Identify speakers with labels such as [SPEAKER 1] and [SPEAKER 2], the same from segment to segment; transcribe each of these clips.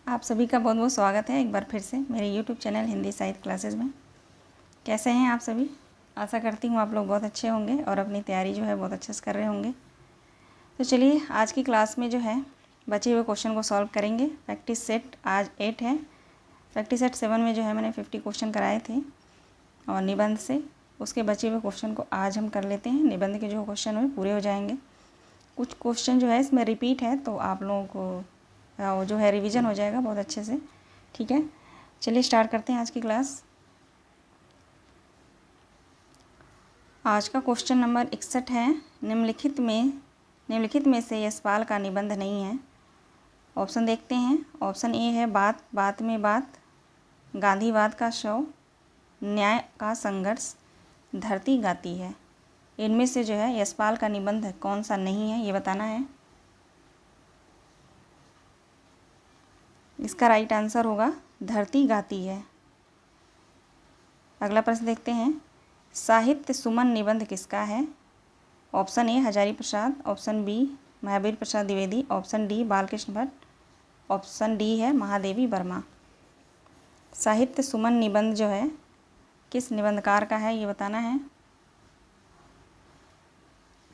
[SPEAKER 1] आप सभी का बहुत बहुत स्वागत है एक बार फिर से मेरे YouTube चैनल हिंदी साहित्य क्लासेस में। कैसे हैं आप सभी? आशा करती हूँ आप लोग बहुत अच्छे होंगे और अपनी तैयारी जो है बहुत अच्छे से कर रहे होंगे। तो चलिए आज की क्लास में जो है बचे हुए क्वेश्चन को सॉल्व करेंगे। प्रैक्टिस सेट आज 8 है। प्रैक्टिस सेट 7 में जो है मैंने 50 क्वेश्चन कराए थे और निबंध से उसके बचे हुए क्वेश्चन को आज हम कर लेते हैं। निबंध के जो क्वेश्चन हुए पूरे हो जाएंगे। कुछ क्वेश्चन जो है इसमें रिपीट है तो आप लोगों को वो जो है रिवीजन हो जाएगा बहुत अच्छे से। ठीक है, चलिए स्टार्ट करते हैं आज की क्लास। आज का क्वेश्चन नंबर 61 है। निम्नलिखित में से यशपाल का निबंध नहीं है। ऑप्शन देखते हैं। ऑप्शन ए है बात बात में बात, गांधीवाद का शव, न्याय का संघर्ष, धरती गाती है। इनमें से जो है यशपाल का निबंध कौन सा नहीं है ये बताना है। इसका राइट आंसर होगा धरती गाती है। अगला प्रश्न देखते हैं। साहित्य सुमन निबंध किसका है? Option A Hazari Prasad, option B Mahavir Prasad Dwivedi, option D Balkrishna Bhatt, option D है महादेवी वर्मा। साहित्य सुमन निबंध जो है किस निबंधकार का है ये बताना है।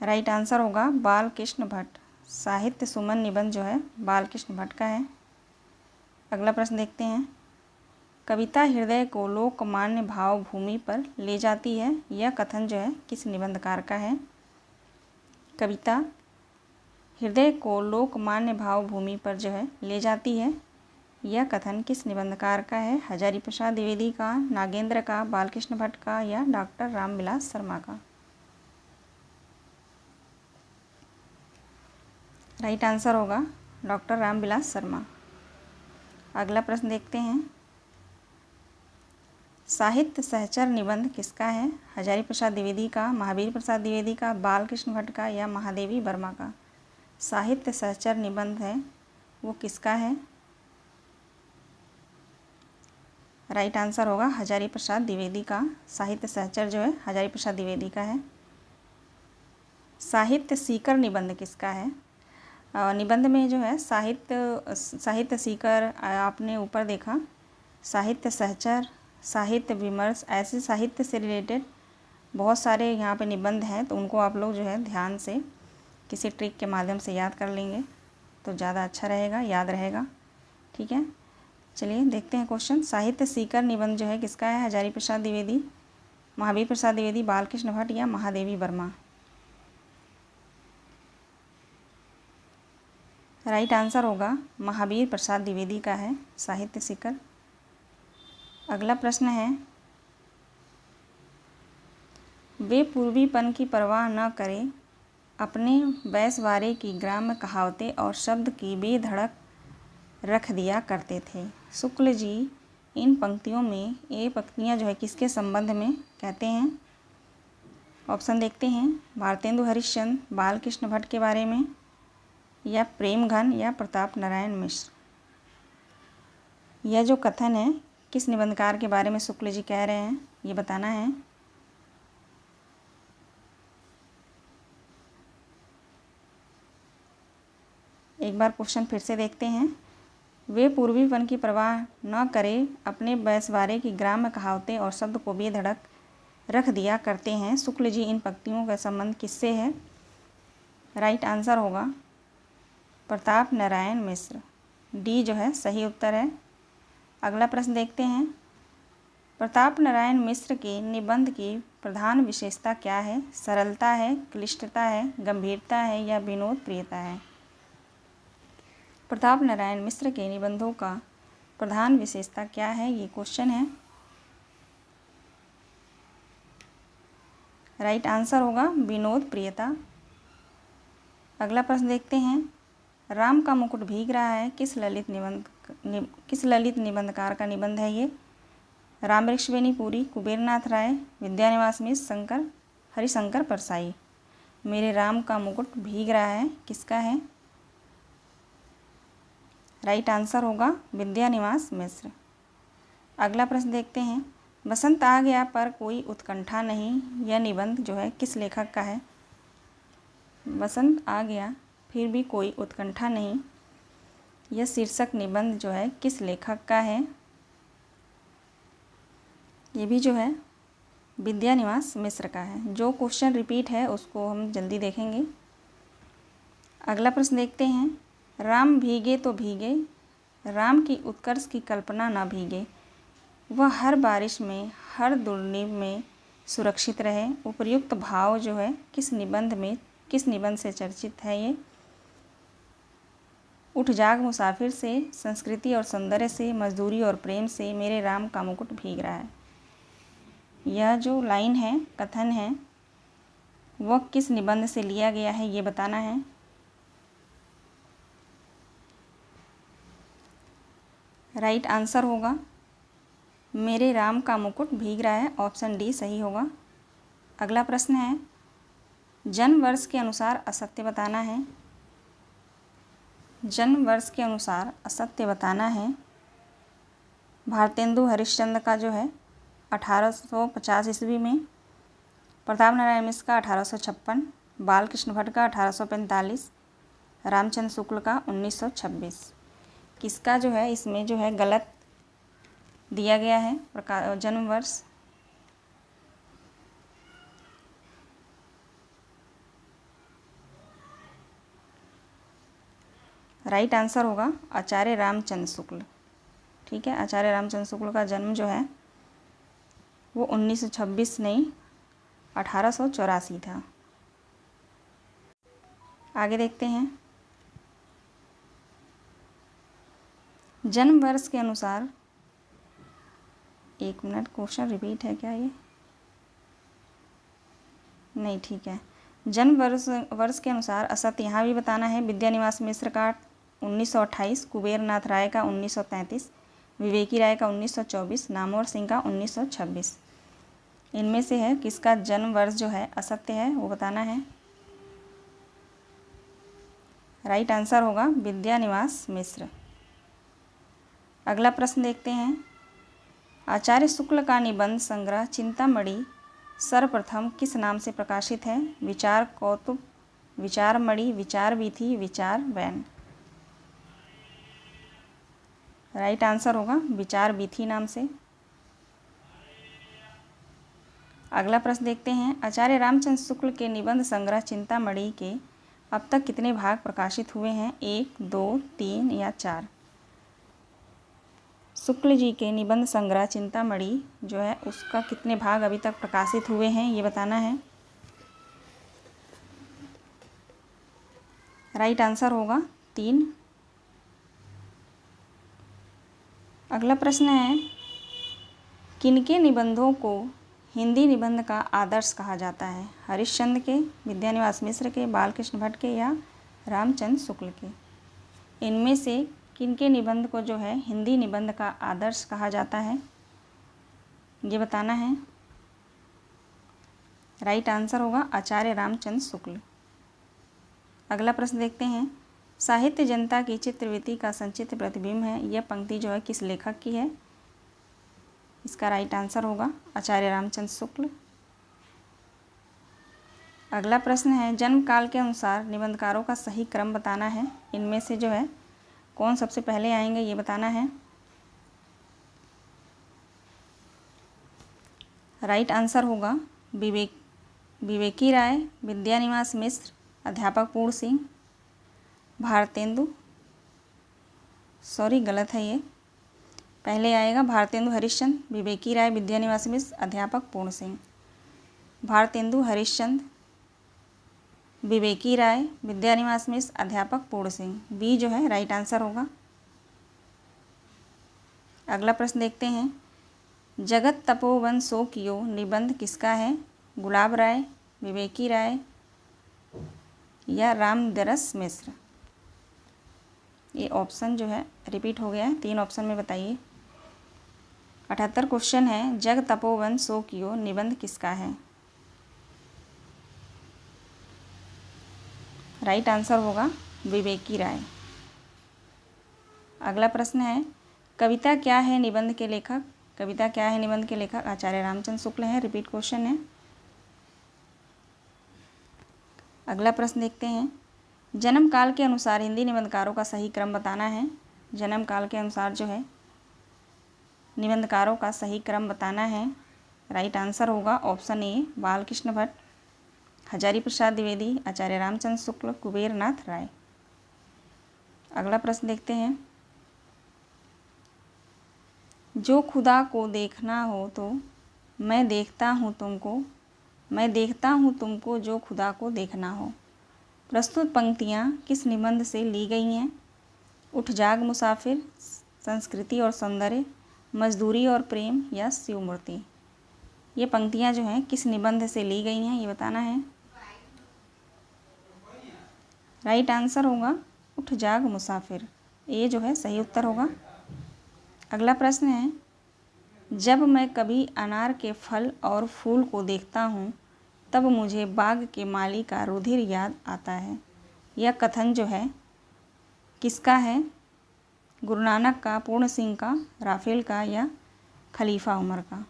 [SPEAKER 1] राइट आंसर होगा बालकृष्ण भट्ट। साहित्य सुमन निबंध जो है बालकृष्ण भट्ट का है। अगला प्रश्न देखते हैं। कविता हृदय को लोकमान्य भाव भूमि पर ले जाती है, यह कथन जो है किस निबंधकार का है? कविता हृदय को लोकमान्य भाव भूमि पर जो है ले जाती है, यह कथन किस निबंधकार का है? हजारी प्रसाद द्विवेदी का, नागेंद्र का, बालकृष्ण भट्ट का या डॉक्टर रामविलास शर्मा का? राइट आंसर होगा डॉक्टर रामविलास शर्मा। अगला प्रश्न देखते हैं। साहित्य सहचर निबंध किसका है? हजारी प्रसाद द्विवेदी का, महावीर प्रसाद द्विवेदी का, बालकृष्ण भट्ट का या महादेवी वर्मा का? साहित्य सहचर निबंध है वो किसका है? राइट आंसर होगा हजारी प्रसाद द्विवेदी का। साहित्य सहचर जो है हजारी प्रसाद द्विवेदी का है। साहित्य सीकर निबंध किसका है? निबंध में जो है साहित्य सीकर आपने ऊपर देखा, साहित्य सहचर, साहित्य विमर्श, ऐसे साहित्य से रिलेटेड बहुत सारे यहाँ पे निबंध हैं तो उनको आप लोग जो है ध्यान से किसी ट्रिक के माध्यम से याद कर लेंगे तो ज़्यादा अच्छा रहेगा, याद रहेगा। ठीक है, चलिए देखते हैं क्वेश्चन। साहित्य सीकर निबंध जो है किसका है? हजारी प्रसाद द्विवेदी, महावीर प्रसाद द्विवेदी, बालकृष्ण भट्ट या महादेवी वर्मा? राइट आंसर होगा महावीर प्रसाद द्विवेदी का है साहित्य सीकर। अगला प्रश्न है। वे पूर्वीपन की परवाह न करे अपने बैसवारे की ग्राम्य कहावतें और शब्द की बेधड़क रख दिया करते थे। शुक्ल जी इन पंक्तियों में ये पंक्तियाँ जो है किसके संबंध में कहते हैं? ऑप्शन देखते हैं। भारतेंदु हरिश्चंद्र, बालकृष्ण भट्ट के बारे में या प्रेमघन या प्रताप नारायण मिश्र? यह जो कथन है किस निबंधकार के बारे में शुक्ल जी कह रहे हैं ये बताना है। एक बार क्वेश्चन फिर से देखते हैं। वे पूर्वीपन की परवाह न करे अपने बैसवारे की ग्राम्य कहावतें और शब्द को बेधड़क रख दिया करते हैं। शुक्ल जी इन पंक्तियों का संबंध किससे है? राइट आंसर होगा प्रताप नारायण मिश्र। डी जो है सही उत्तर है। अगला प्रश्न देखते हैं। प्रताप नारायण मिश्र के निबंध की प्रधान विशेषता क्या है? सरलता है, क्लिष्टता है, गंभीरता है या विनोद प्रियता है? प्रताप नारायण मिश्र के निबंधों का प्रधान विशेषता क्या है ये क्वेश्चन है। राइट आंसर होगा विनोद प्रियता। अगला प्रश्न देखते हैं। राम का मुकुट भीग रहा है किस ललित निबंधकार का निबंध है ये? रामवृक्षवेणी पुरी, कुबेरनाथ राय, विद्यानिवास मिश्र, हरिशंकर परसाई? मेरे राम का मुकुट भीग रहा है किसका है? राइट आंसर होगा विद्यानिवास मिश्र। अगला प्रश्न देखते हैं। बसंत आ गया पर कोई उत्कंठा नहीं, यह निबंध जो है किस लेखक का है? बसंत आ गया फिर भी कोई उत्कंठा नहीं, यह शीर्षक निबंध जो है किस लेखक का है? ये भी जो है विद्यानिवास मिश्र का है। जो क्वेश्चन रिपीट है उसको हम जल्दी देखेंगे। अगला प्रश्न देखते हैं। राम भीगे तो भीगे, राम की उत्कर्ष की कल्पना न भीगे, वह हर बारिश में हर दुर्निभ में सुरक्षित रहे। उपर्युक्त भाव जो है किस निबंध से चर्चित है? ये उठ जाग मुसाफिर से, संस्कृति और सौंदर्य से, मजदूरी और प्रेम से, मेरे राम का मुकुट भीग रहा है। यह जो लाइन है, कथन है, वह किस निबंध से लिया गया है ये बताना है। राइट आंसर होगा मेरे राम का मुकुट भीग रहा है, ऑप्शन डी सही होगा। अगला प्रश्न है। जन्म वर्ष के अनुसार असत्य बताना है। जन्म वर्ष के अनुसार असत्य बताना है। भारतेंदु हरिश्चंद्र का जो है 1850 ईस्वी में, प्रताप नारायण मिश्र का 1856, बालकृष्ण भट्ट का 1845, रामचंद्र शुक्ल का 1926। किसका जो है इसमें जो है गलत दिया गया है जन्म वर्ष? राइट आंसर होगा आचार्य रामचंद्र शुक्ल। ठीक है, आचार्य रामचंद्र शुक्ल का जन्म जो है वो 1926 नहीं 1884 था। आगे देखते हैं। जन्म वर्ष के अनुसार, एक मिनट, क्वेश्चन रिपीट है क्या ये? नहीं, ठीक है। जन्म वर्ष के अनुसार असत्य यहाँ भी बताना है। विद्यानिवास मिश्र का 1928, कुबेर नाथ राय का 1933, विवेकी राय का 1924, नामवर सिंह का 1926। इनमें से है किसका जन्म वर्ष जो है असत्य है वो बताना है। राइट आंसर होगा विद्यानिवास मिश्र। अगला प्रश्न देखते हैं। आचार्य शुक्ल का निबंध संग्रह चिंतामणि सर्वप्रथम किस नाम से प्रकाशित है? विचार कौतुक, विचारमणि, विचार वीथि, विचार वैन। राइट आंसर होगा विचार वीथि नाम से। अगला प्रश्न देखते हैं। आचार्य रामचंद्र शुक्ल के निबंध संग्रह चिंतामणि के अब तक कितने भाग प्रकाशित हुए हैं? 1, 2, 3 या 4? शुक्ल जी के निबंध संग्रह चिंतामणि जो है उसका कितने भाग अभी तक प्रकाशित हुए हैं ये बताना है। राइट आंसर होगा 3। अगला प्रश्न है। किनके निबंधों को हिंदी निबंध का आदर्श कहा जाता है? हरिश्चंद्र के, विद्यानिवास मिश्र के, बालकृष्ण भट्ट के या रामचंद्र शुक्ल के? इनमें से किनके निबंध को जो है हिंदी निबंध का आदर्श कहा जाता है ये बताना है। राइट आंसर होगा आचार्य रामचंद्र शुक्ल। अगला प्रश्न देखते हैं। साहित्य जनता की चित्रवृत्ति का संचित प्रतिबिंब है, यह पंक्ति जो है किस लेखक की है? इसका राइट आंसर होगा आचार्य रामचंद्र शुक्ल। अगला प्रश्न है। जन्म काल के अनुसार निबंधकारों का सही क्रम बताना है। इनमें से जो है कौन सबसे पहले आएंगे ये बताना है। राइट आंसर होगा विवेकी राय, विद्यानिवास मिश्र, अध्यापक पूर्ण सिंह, भारतेंदु, सॉरी गलत है ये, पहले आएगा भारतेंदु हरिश्चंद्र, विवेकी राय, विद्यानिवास मिश्र, अध्यापक पूर्ण सिंह। भारतेंदु हरिश्चंद्र, विवेकी राय, विद्यानिवास मिश्र, अध्यापक पूर्ण सिंह। बी जो है राइट आंसर होगा। अगला प्रश्न देखते हैं। जगत तपोवन सो कियो निबंध किसका है? गुलाब राय, विवेकी राय या रामदरस मिश्र? ये ऑप्शन जो है रिपीट हो गया है, 3 ऑप्शन में बताइए। 78 क्वेश्चन है। जग तपोवन सो कियो निबंध किसका है? राइट आंसर होगा विवेकी राय। अगला प्रश्न है। कविता क्या है निबंध के लेखक? कविता क्या है निबंध के लेखक आचार्य रामचंद्र शुक्ल हैं। रिपीट क्वेश्चन है। अगला प्रश्न देखते हैं। जन्म काल के अनुसार हिंदी निबंधकारों का सही क्रम बताना है। जन्म काल के अनुसार जो है निबंधकारों का सही क्रम बताना है। राइट आंसर होगा ऑप्शन ए बालकृष्ण भट्ट, हजारी प्रसाद द्विवेदी, आचार्य रामचंद्र शुक्ल, कुबेर नाथ राय। अगला प्रश्न देखते हैं। जो खुदा को देखना हो तो मैं देखता हूँ तुमको, मैं देखता हूँ तुमको जो खुदा को देखना हो। प्रस्तुत पंक्तियाँ किस निबंध से ली गई हैं? उठ जाग मुसाफिर, संस्कृति और सौंदर्य, मजदूरी और प्रेम या शिव मूर्ति। ये पंक्तियाँ जो हैं किस निबंध से ली गई हैं ये बताना है। राइट आंसर होगा उठ जाग मुसाफिर, ये जो है सही उत्तर होगा। अगला प्रश्न है। जब मैं कभी अनार के फल और फूल को देखता हूँ तब मुझे बाग के माली का रुधिर याद आता है। यह कथन जो है किसका है? गुरु नानक का, पूर्ण सिंह का, राफेल का या खलीफा उमर का?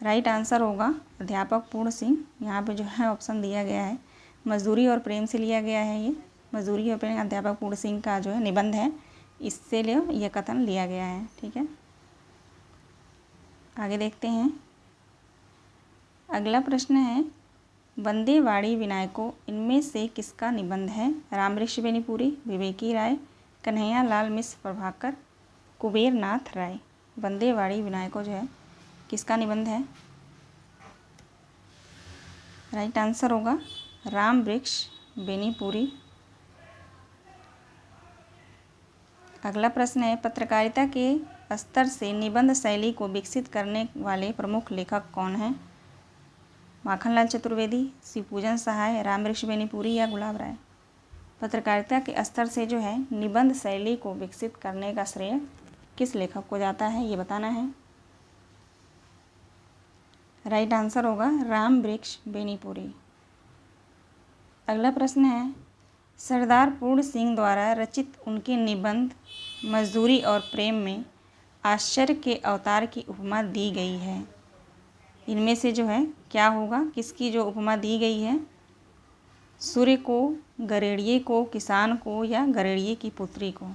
[SPEAKER 1] राइट आंसर होगा अध्यापक पूर्ण सिंह। यहाँ पे जो है ऑप्शन दिया गया है मजदूरी और प्रेम से लिया गया है। ये मजदूरी और प्रेम अध्यापक पूर्ण सिंह का जो है निबंध है, इससे यह कथन लिया गया है। ठीक है, आगे देखते हैं। अगला प्रश्न है। वंदे वाणी विनायको इनमें से किसका निबंध है? रामऋषि बेनीपुरी, विवेकी राय, कन्हैया लाल मिश्र प्रभाकर, कुबेर नाथ राय। वंदे वाणी विनायको जो है किसका निबंध है? राइट आंसर होगा रामवृक्ष बेनीपुरी। अगला प्रश्न है। पत्रकारिता के स्तर से निबंध शैली को विकसित करने वाले प्रमुख लेखक कौन हैं? माखनलाल चतुर्वेदी, शिवपूजन सहाय, रामवृक्ष बेनीपुरी या गुलाब राय। पत्रकारिता के स्तर से जो है निबंध शैली को विकसित करने का श्रेय किस लेखक को जाता है ये बताना है। राइट आंसर होगा रामवृक्ष बेनीपुरी। अगला प्रश्न है। सरदार पूर्ण सिंह द्वारा रचित उनके निबंध मजदूरी और प्रेम में आश्चर्य के अवतार की उपमा दी गई है। इनमें से जो है क्या होगा? किसकी जो उपमा दी गई है? सूर्य को, गरेड़िए को, किसान को या गरेड़िए की पुत्री को?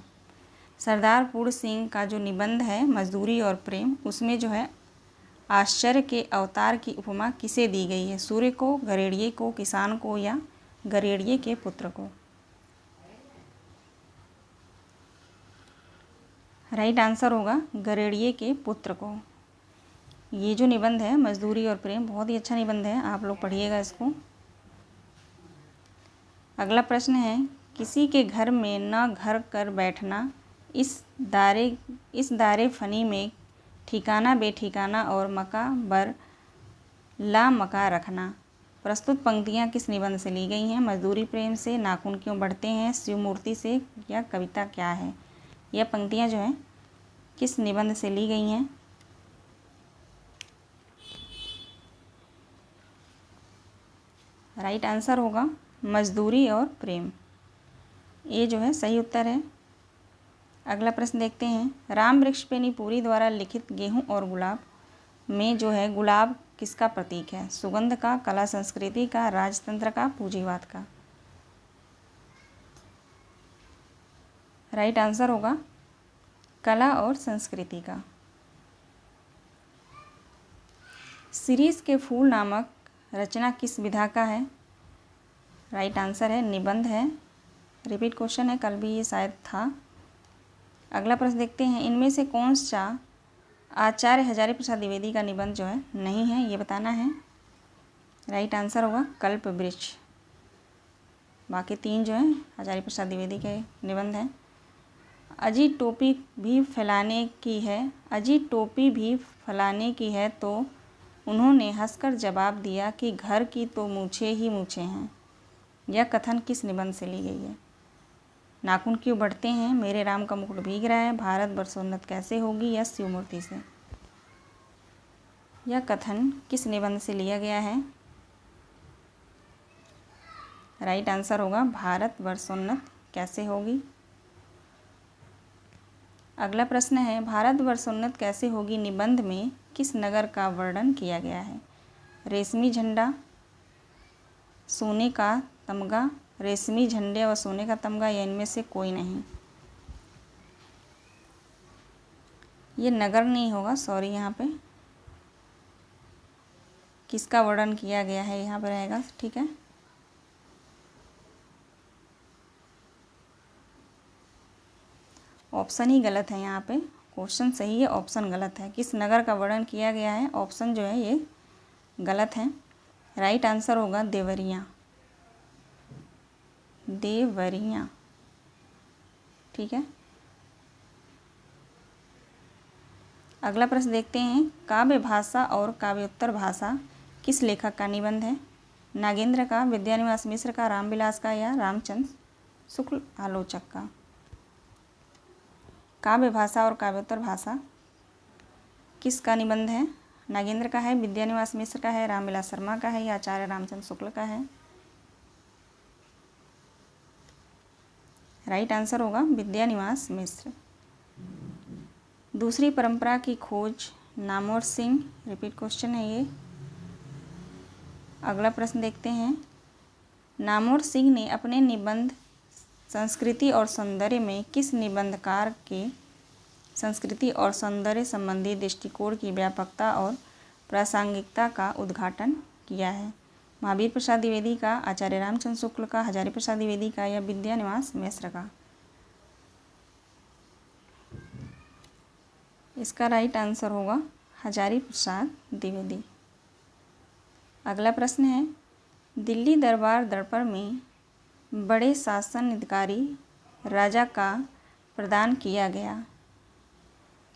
[SPEAKER 1] सरदार पूर्ण सिंह का जो निबंध है मजदूरी और प्रेम, उसमें जो है आश्चर्य के अवतार की उपमा किसे दी गई है? सूर्य को, गरेड़िए को, किसान को या गरेड़िए के पुत्र को? राइट आंसर होगा गरेड़िए के पुत्र को। ये जो निबंध है मजदूरी और प्रेम बहुत ही अच्छा निबंध है, आप लोग पढ़िएगा इसको। अगला प्रश्न है। किसी के घर में न घर कर बैठना, इस दारे फनी में ठिकाना बेठिकाना और मका बर ला मका रखना। प्रस्तुत पंक्तियाँ किस निबंध से ली गई हैं? मजदूरी प्रेम से, नाखून क्यों बढ़ते हैं, शिव मूर्ति से या कविता क्या है? यह पंक्तियाँ जो हैं किस निबंध से ली गई हैं? राइट आंसर होगा मजदूरी और प्रेम, ये जो है सही उत्तर है। अगला प्रश्न देखते हैं। रामवृक्ष बेनीपुरी द्वारा लिखित गेहूं और गुलाब में जो है गुलाब किसका प्रतीक है? सुगंध का, कला संस्कृति का, राजतंत्र का, पूंजीवाद का? राइट आंसर होगा कला और संस्कृति का। शिरीष के फूल नामक रचना किस विधा का है? राइट आंसर है निबंध है। रिपीट क्वेश्चन है, कल भी ये शायद था। अगला प्रश्न देखते हैं। इनमें से कौन सा आचार्य हजारी प्रसाद द्विवेदी का निबंध जो है नहीं है ये बताना है। राइट आंसर होगा कल्प वृक्ष। बाकी तीन जो हैं हजारी प्रसाद द्विवेदी के निबंध हैं। अजी टोपी भी फैलाने की है, अजी टोपी भी फैलाने की है तो उन्होंने हंसकर जवाब दिया कि घर की तो मूछें ही मूछें हैं। यह कथन किस निबंध से ली गई है? नाखून क्यों बढ़ते हैं, मेरे राम का मुकुट भीग रहा है, भारत वर्षोन्नत कैसे होगी या शिव मूर्ति से? यह कथन किस निबंध से लिया गया है? राइट आंसर होगा भारत वर्षोन्नत कैसे होगी। अगला प्रश्न है। भारत वर्षोन्नत कैसे होगी निबंध में किस नगर का वर्णन किया गया है? रेशमी झंडा, सोने का तमगा, रेशमी झंडे व सोने का तमगा, या इनमें से कोई नहीं। ये नगर नहीं होगा, सॉरी, यहाँ पे किसका वर्णन किया गया है यहाँ पे रहेगा, ठीक है। ऑप्शन ही गलत है यहाँ पे, क्वेश्चन सही है, ऑप्शन गलत है। किस नगर का वर्णन किया गया है, ऑप्शन जो है ये गलत है। राइट आंसर होगा देवरिया, देवरिया, ठीक है। अगला प्रश्न देखते हैं, काव्य भाषा और काव्योत्तर भाषा किस लेखक का निबंध है? नागेंद्र का, विद्यानिवास मिश्र का, रामविलास का, या रामचंद्र शुक्ल आलोचक का? काव्य भाषा और काव्योत्तर भाषा किसका निबंध है? नागेंद्र का है, विद्यानिवास मिश्र का है, रामविलास शर्मा का है, या आचार्य रामचंद्र शुक्ल का है? राइट आंसर होगा विद्यानिवास मिश्र। दूसरी परंपरा की खोज, नामवर सिंह, रिपीट क्वेश्चन है ये। अगला प्रश्न देखते हैं, नामवर सिंह ने अपने निबंध संस्कृति और सौंदर्य में किस निबंधकार के संस्कृति और सौंदर्य संबंधी दृष्टिकोण की व्यापकता और प्रासंगिकता का उद्घाटन किया है? महावीर प्रसाद द्विवेदी का, आचार्य रामचंद्र शुक्ल का, हजारी प्रसाद द्विवेदी का, या विद्यानिवास मिश्र का? इसका राइट आंसर होगा हजारी प्रसाद द्विवेदी। अगला प्रश्न है, दिल्ली दरबार दर्पण में बड़े शासन अधिकारी राजा का प्रदान किया गया,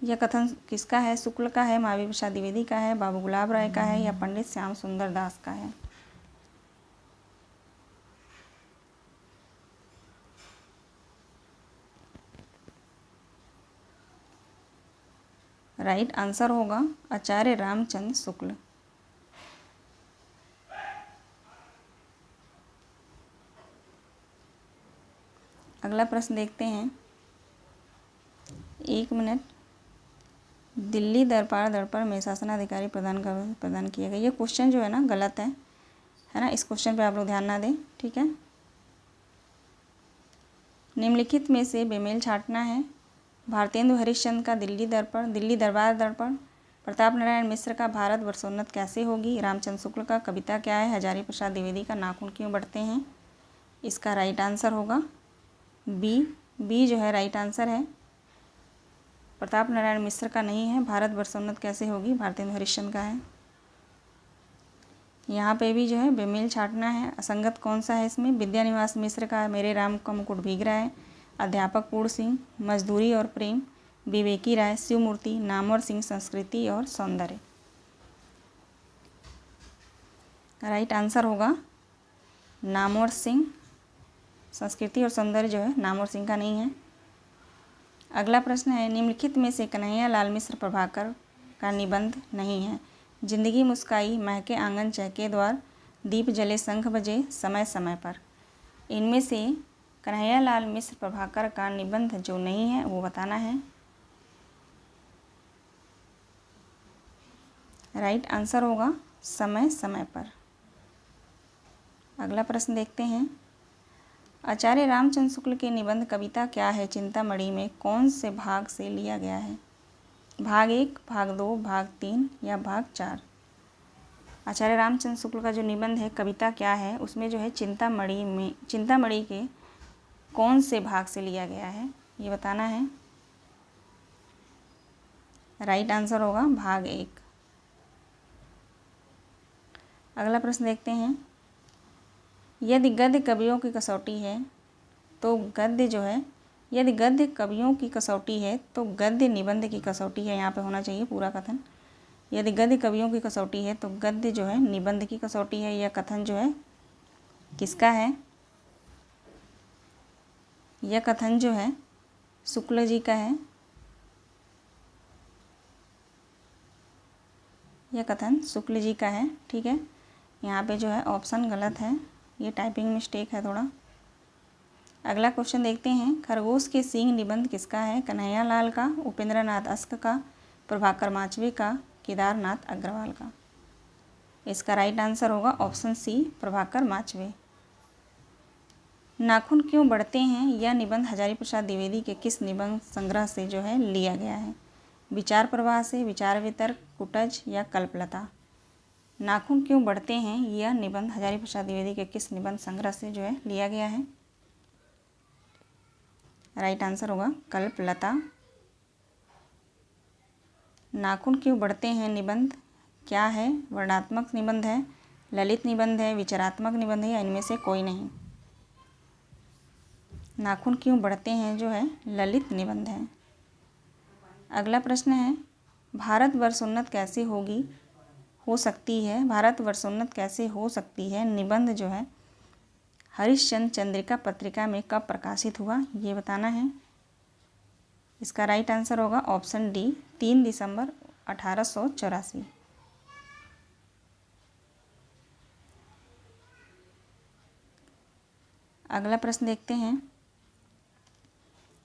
[SPEAKER 1] यह कथन किसका है? शुक्ल का है, महावीर प्रसाद द्विवेदी का है, बाबू गुलाब राय का है, या पंडित श्याम सुंदर दास का है? राइट आंसर होगा आचार्य रामचंद्र शुक्ल। अगला प्रश्न देखते हैं, 1 मिनट। दिल्ली दरबार दर्पण में शासनाधिकारी प्रदान किया गया, ये क्वेश्चन जो है ना गलत है ना, इस क्वेश्चन पे आप लोग ध्यान ना दें, ठीक है। निम्नलिखित में से बेमेल छांटना है। भारतेंदु हरिश्चंद्र का दिल्ली दरबार दर्पण, प्रताप नारायण मिश्र का भारत वर्षोन्नत कैसे होगी, रामचंद्र शुक्ल का कविता क्या है, हजारी प्रसाद द्विवेदी का नाखून क्यों बढ़ते हैं? इसका राइट आंसर होगा बी जो है राइट आंसर है। प्रताप नारायण मिश्र का नहीं है, भारत वर्षोन्नत कैसे होगी भारतेंदु हरिश्चंद्र का है। यहाँ पे भी जो है बेमेल छांटना है। असंगत कौन सा है इसमें? विद्यानिवास मिश्र का मेरे राम का मुकुट भीग रहा है, अध्यापक पूर्ण सिंह मजदूरी और प्रेम, विवेकी राय शिवमूर्ति, नामवर सिंह संस्कृति और सौंदर्य। राइट आंसर होगा नामवर सिंह, संस्कृति और सौंदर्य जो है नामवर सिंह का नहीं है। अगला प्रश्न है, निम्नलिखित में से कन्हैया लाल मिश्र प्रभाकर का निबंध नहीं है? जिंदगी मुस्काई, महके आंगन चहके द्वार, दीप जले शंख बजे समय समय पर। इनमें से कन्हैया लाल मिश्र प्रभाकर का निबंध जो नहीं है वो बताना है। राइट आंसर होगा समय समय पर। अगला प्रश्न देखते हैं, आचार्य रामचंद्र शुक्ल के निबंध कविता क्या है चिंतामणि में कौन से भाग से लिया गया है? भाग 1, भाग 2, भाग 3 या भाग 4? आचार्य रामचंद्र शुक्ल का जो निबंध है कविता क्या है, उसमें जो है चिंतामणि के कौन से भाग से लिया गया है ये बताना है। राइट आंसर होगा भाग 1। अगला प्रश्न देखते हैं, यदि गद्य कवियों की कसौटी है तो गद्य जो है, यदि गद्य कवियों की कसौटी है तो गद्य निबंध की कसौटी है। यहाँ पे होना चाहिए पूरा कथन। यदि गद्य कवियों की कसौटी है तो गद्य जो है निबंध की कसौटी है। यह कथन जो है किसका है? यह कथन जो है शुक्ल जी का है। यह कथन शुक्ल जी का है, ठीक है। यहाँ पे जो है ऑप्शन गलत है, ये टाइपिंग मिस्टेक है थोड़ा। अगला क्वेश्चन देखते हैं, खरगोश के सींग निबंध किसका है? कन्हैया लाल का, उपेंद्र नाथ अस्क का, प्रभाकर माचवे का, केदारनाथ अग्रवाल का? इसका राइट आंसर होगा ऑप्शन सी प्रभाकर माचवे। नाखून क्यों बढ़ते हैं यह निबंध हजारी प्रसाद द्विवेदी के किस निबंध संग्रह से जो है लिया गया है? विचार प्रवाह से, विचार वितर्क, कुटज या कल्पलता? नाखून क्यों बढ़ते हैं यह निबंध हजारी प्रसाद द्विवेदी के किस निबंध संग्रह से जो है लिया गया है? राइट आंसर होगा कल्पलता। नाखून क्यों बढ़ते हैं निबंध क्या है? वर्णनात्मक निबंध है, ललित निबंध है, विचारात्मक निबंध है या इनमें से कोई नहीं? नाखून क्यों बढ़ते हैं जो है ललित निबंध है। अगला प्रश्न है, भारत वर्षोन्नत कैसे हो सकती है? भारत वर्षोन्नत कैसे हो सकती है निबंध जो है हरिश्चंद्र चंद्रिका पत्रिका में कब प्रकाशित हुआ, ये बताना है। इसका राइट आंसर होगा ऑप्शन डी, 3 दिसंबर 1884। अगला प्रश्न देखते हैं,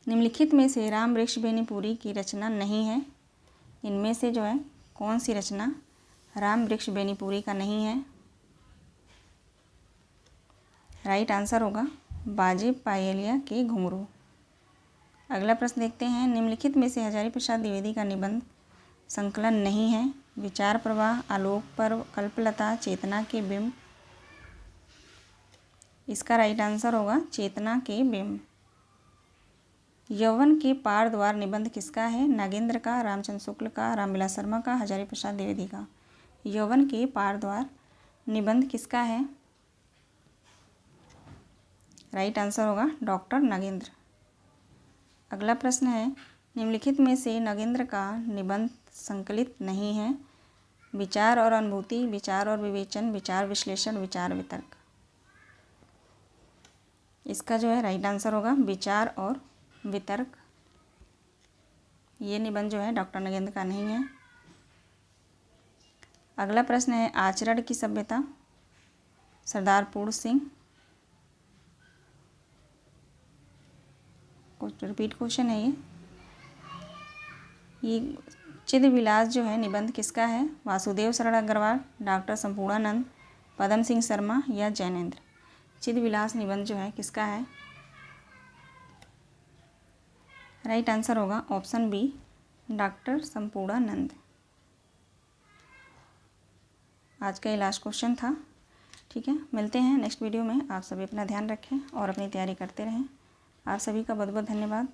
[SPEAKER 1] निम्नलिखित में से राम वृक्ष बेनीपुरी की रचना नहीं है। इनमें से जो है कौन सी रचना राम वृक्ष बेनीपुरी का नहीं है? राइट आंसर होगा बाजे पायलिया के घुंघरू। अगला प्रश्न देखते हैं, निम्नलिखित में से हजारी प्रसाद द्विवेदी का निबंध संकलन नहीं है। विचार प्रवाह, आलोक पर्व, कल्पलता, चेतना के बिंब? इसका राइट आंसर होगा चेतना के बिंब। यौवन के पार द्वार निबंध किसका है? नागेंद्र का, रामचंद्र शुक्ल का, रामविलास शर्मा का, हजारी प्रसाद द्विवेदी का? यौवन के पार द्वार निबंध किसका है? राइट आंसर होगा डॉक्टर नागेंद्र। अगला प्रश्न है, निम्नलिखित में से नागेंद्र का निबंध संकलित नहीं है। विचार और अनुभूति, विचार और विवेचन, विचार विश्लेषण, विचार वितर्क? इसका जो है राइट आंसर होगा विचार और वितर्क। ये निबंध जो है डॉक्टर नागेंद्र का नहीं है। अगला प्रश्न है, आचरण की सभ्यता, सरदार पूर्ण सिंह? कुछ रिपीट क्वेश्चन है ये चिद विलास जो है निबंध किसका है? वासुदेव शरण अग्रवाल, डॉक्टर संपूर्णानंद, पदम सिंह शर्मा या जैनेन्द्र? चिद विलास निबंध जो है किसका है? राइट आंसर होगा ऑप्शन बी, डॉक्टर संपूर्णानंद। आज का ये लास्ट क्वेश्चन था। ठीक है, मिलते हैं नेक्स्ट वीडियो में। आप सभी अपना ध्यान रखें और अपनी तैयारी करते रहें। आप सभी का बहुत बहुत धन्यवाद।